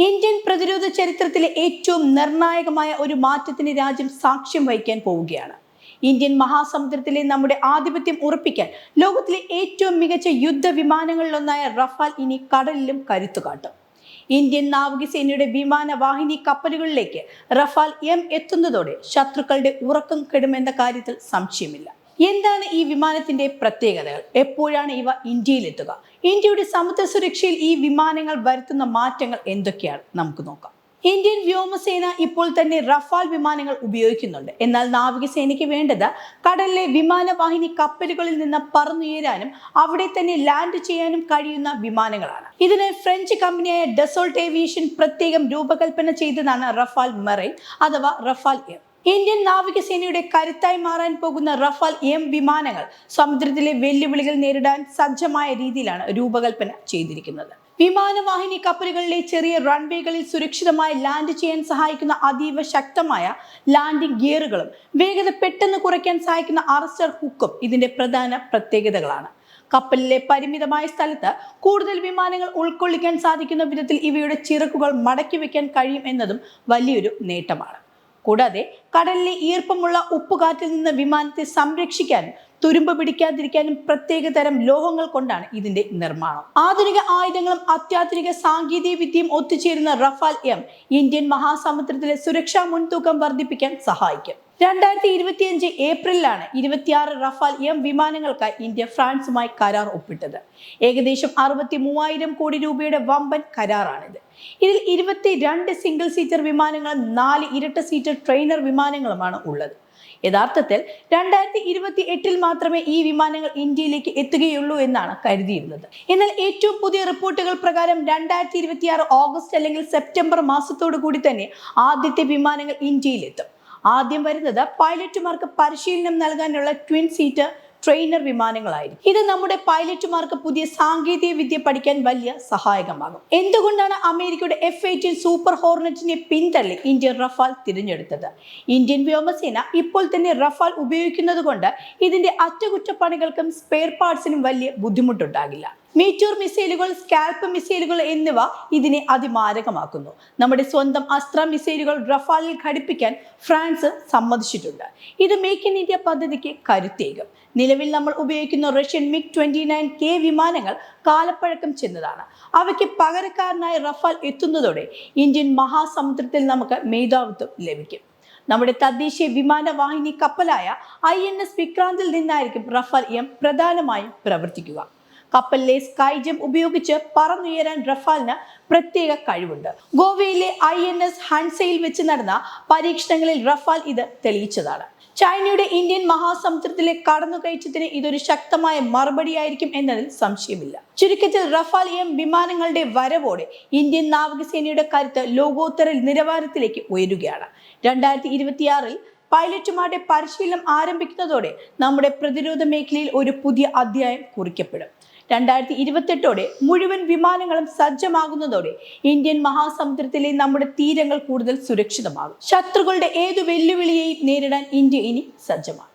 Indian പ്രതിരോധ ചരിത്രത്തിലെ ഏറ്റവും നിർണായകമായ ഒരു മാറ്റത്തിന് രാജ്യം സാക്ഷ്യം വഹിക്കാൻ പോവുകയാണ്. ഇന്ത്യൻ മഹാസമുദ്രത്തിലെ നമ്മുടെ ആധിപത്യം ഉറപ്പിക്കാൻ ലോകത്തിലെ ഏറ്റവും മികച്ച യുദ്ധവിമാനങ്ങളിലൊന്നായ റഫാൽ ഇനി കടലിലും കരുത്തു കാട്ടും. ഇന്ത്യൻ നാവികസേനയുടെ വിമാനവാഹിനി കപ്പലുകളിലേക്ക് റഫാൽ എം എത്തുന്നതോടെ ശത്രുക്കളുടെ ഉറക്കം കെടുമെന്ന കാര്യത്തിൽ സംശയമില്ല. എന്താണ് ഈ വിമാനത്തിന്റെ പ്രത്യേകതകൾ? എപ്പോഴാണ് ഇവ ഇന്ത്യയിലെത്തുക? ഇന്ത്യയുടെ സമുദ്ര സുരക്ഷയിൽ ഈ വിമാനങ്ങൾ വരുത്തുന്ന മാറ്റങ്ങൾ എന്തൊക്കെയാണ്? നമുക്ക് നോക്കാം. ഇന്ത്യൻ വ്യോമസേന ഇപ്പോൾ തന്നെ റഫാൽ വിമാനങ്ങൾ ഉപയോഗിക്കുന്നുണ്ട്. എന്നാൽ നാവികസേനയ്ക്ക് വേണ്ടത് കടലിലെ വിമാനവാഹിനി കപ്പലുകളിൽ നിന്ന് പറന്നുയരാനും അവിടെ തന്നെ ലാൻഡ് ചെയ്യാനും കഴിയുന്ന വിമാനങ്ങളാണ്. ഇതിന് ഫ്രഞ്ച് കമ്പനിയായ ഡസോൾട്ട് ഏവിയേഷൻ പ്രത്യേകം രൂപകൽപ്പന ചെയ്തതാണ് റഫാൽ മെറൈൻ അഥവാ റഫാൽ എം. ഇന്ത്യൻ നാവികസേനയുടെ കരുത്തായി മാറാൻ പോകുന്ന റഫാൽ എം വിമാനങ്ങൾ സമുദ്രത്തിലെ വെല്ലുവിളികൾ നേരിടാൻ സജ്ജമായ രീതിയിലാണ് രൂപകൽപ്പന ചെയ്തിരിക്കുന്നത്. വിമാനവാഹിനി കപ്പലുകളിലെ ചെറിയ റൺവേകളിൽ സുരക്ഷിതമായി ലാൻഡ് ചെയ്യാൻ സഹായിക്കുന്ന അതീവ ശക്തമായ ലാൻഡിംഗ് ഗിയറുകളും വേഗത പെട്ടെന്ന് കുറയ്ക്കാൻ സഹായിക്കുന്ന അറസ്റ്റർ ഹുക്കും ഇതിന്റെ പ്രധാന പ്രത്യേകതകളാണ്. കപ്പലിലെ പരിമിതമായ സ്ഥലത്ത് കൂടുതൽ വിമാനങ്ങൾ ഉൾക്കൊള്ളിക്കാൻ സാധിക്കുന്ന വിധത്തിൽ ഇവയുടെ ചിറകുകൾ മടക്കി വെക്കാൻ കഴിയും എന്നതും വലിയൊരു നേട്ടമാണ്. കൂടാതെ കടലിലെ ഈർപ്പമുള്ള ഉപ്പുകാറ്റിൽ നിന്ന് വിമാനത്തെ സംരക്ഷിക്കാനും തുരുമ്പ് പിടിക്കാതിരിക്കാനും പ്രത്യേക തരം ലോഹങ്ങൾ കൊണ്ടാണ് ഇതിന്റെ നിർമ്മാണം. ആധുനിക ആയുധങ്ങളും അത്യാധുനിക സാങ്കേതിക വിദ്യയും ഒത്തുചേരുന്ന റഫാൽ എം ഇന്ത്യൻ മഹാസമുദ്രത്തിലെ സുരക്ഷാ മുൻതൂക്കം വർദ്ധിപ്പിക്കാൻ സഹായിക്കും. 2025 ഏപ്രിലാണ് 26 റഫാൽ എം വിമാനങ്ങൾക്കായി ഇന്ത്യ ഫ്രാൻസുമായി കരാർ ഒപ്പിട്ടത്. ഏകദേശം 63,000 കോടി രൂപയുടെ വമ്പൻ കരാറാണിത്. ഇതിൽ 22 സിംഗിൾ സീറ്റർ വിമാനങ്ങളും 4 ഇരട്ട സീറ്റർ ട്രെയിനർ വിമാനങ്ങളുമാണ് ഉള്ളത്. യഥാർത്ഥത്തിൽ 2028 മാത്രമേ ഈ വിമാനങ്ങൾ ഇന്ത്യയിലേക്ക് എത്തുകയുള്ളൂ എന്നാണ് കരുതിയിരുന്നത്. എന്നാൽ ഏറ്റവും പുതിയ റിപ്പോർട്ടുകൾ പ്രകാരം 2026 ഓഗസ്റ്റ് അല്ലെങ്കിൽ സെപ്റ്റംബർ മാസത്തോടു കൂടി തന്നെ ആദ്യത്തെ വിമാനങ്ങൾ ഇന്ത്യയിലെത്തും. ആദ്യം വരുന്നത് പൈലറ്റുമാർക്ക് പരിശീലനം നൽകാനുള്ള ട്വിൻ സീറ്റർ ട്രെയിനർ വിമാനങ്ങളായിരിക്കും. ഇത് നമ്മുടെ പൈലറ്റുമാർക്ക് പുതിയ സാങ്കേതിക വിദ്യ പഠിക്കാൻ വലിയ സഹായകമാകും. എന്തുകൊണ്ടാണ് അമേരിക്കയുടെ F-18 സൂപ്പർ ഹോർണറ്റിനെ പിന്തള്ളി ഇന്ത്യൻ റഫാൽ തിരഞ്ഞെടുത്തത്? ഇന്ത്യൻ വ്യോമസേന ഇപ്പോൾ തന്നെ റഫാൽ ഉപയോഗിക്കുന്നത് കൊണ്ട് ഇതിന്റെ അറ്റകുറ്റപ്പണികൾക്കും സ്പെയർ പാർട്സിനും വലിയ ബുദ്ധിമുട്ടുണ്ടാകില്ല. മീറ്റൂർ മിസൈലുകൾ, സ്കാൽപ്പ് മിസൈലുകൾ എന്നിവ ഇതിനെ അതിമാരകമാക്കുന്നു. നമ്മുടെ സ്വന്തം അസ്ത്ര മിസൈലുകൾ റഫാലിൽ ഘടിപ്പിക്കാൻ ഫ്രാൻസ് സമ്മതിച്ചിട്ടുണ്ട്. ഇത് മേക്ക് ഇൻ ഇന്ത്യ പദ്ധതിക്ക് കരുത്തേകും. നിലവിൽ നമ്മൾ ഉപയോഗിക്കുന്ന റഷ്യൻ MiG-29K വിമാനങ്ങൾ കാലപ്പഴക്കം ചെന്നതാണ്. അവയ്ക്ക് പകരക്കാരനായി റഫാൽ എത്തുന്നതോടെ ഇന്ത്യൻ മഹാസമുദ്രത്തിൽ നമുക്ക് മേധാവിത്വം ലഭിക്കും. നമ്മുടെ തദ്ദേശീയ വിമാനവാഹിനി കപ്പലായ INS വിക്രാന്തിൽ നിന്നായിരിക്കും റഫാൽ എം പ്രധാനമായും പ്രവർത്തിക്കുക. കപ്പലിലെ സ്കൈ ജംപ് ഉപയോഗിച്ച് പറന്നുയരാൻ റഫാലിന് പ്രത്യേക കഴിവുണ്ട്. ഗോവയിലെ INS ഹൻസയിൽ വെച്ച് നടന്ന പരീക്ഷണങ്ങളിൽ റഫാൽ ഇത് തെളിയിച്ചതാണ്. ചൈനയുടെ ഇന്ത്യൻ മഹാസമുദ്രത്തിലെ കടന്നുകയറ്റത്തിന് ഇതൊരു ശക്തമായ മറുപടിയായിരിക്കും എന്നതിൽ സംശയമില്ല. ചുരുക്കത്തിൽ റഫാൽ എം വിമാനങ്ങളുടെ വരവോടെ ഇന്ത്യൻ നാവികസേനയുടെ കരുത്ത് ലോകോത്തര നിലവാരത്തിലേക്ക് ഉയരുകയാണ്. 2026 പൈലറ്റുമാരുടെ പരിശീലനം ആരംഭിക്കുന്നതോടെ നമ്മുടെ പ്രതിരോധ മേഖലയിൽ ഒരു പുതിയ അധ്യായം കുറിക്കപ്പെടും. 2028 മുഴുവൻ വിമാനങ്ങളും സജ്ജമാകുന്നതോടെ ഇന്ത്യൻ മഹാസമുദ്രത്തിലെ നമ്മുടെ തീരങ്ങൾ കൂടുതൽ സുരക്ഷിതമാകും. ശത്രുക്കളുടെ ഏതു വെല്ലുവിളിയെയും നേരിടാൻ ഇന്ത്യ ഇനി സജ്ജമാണ്.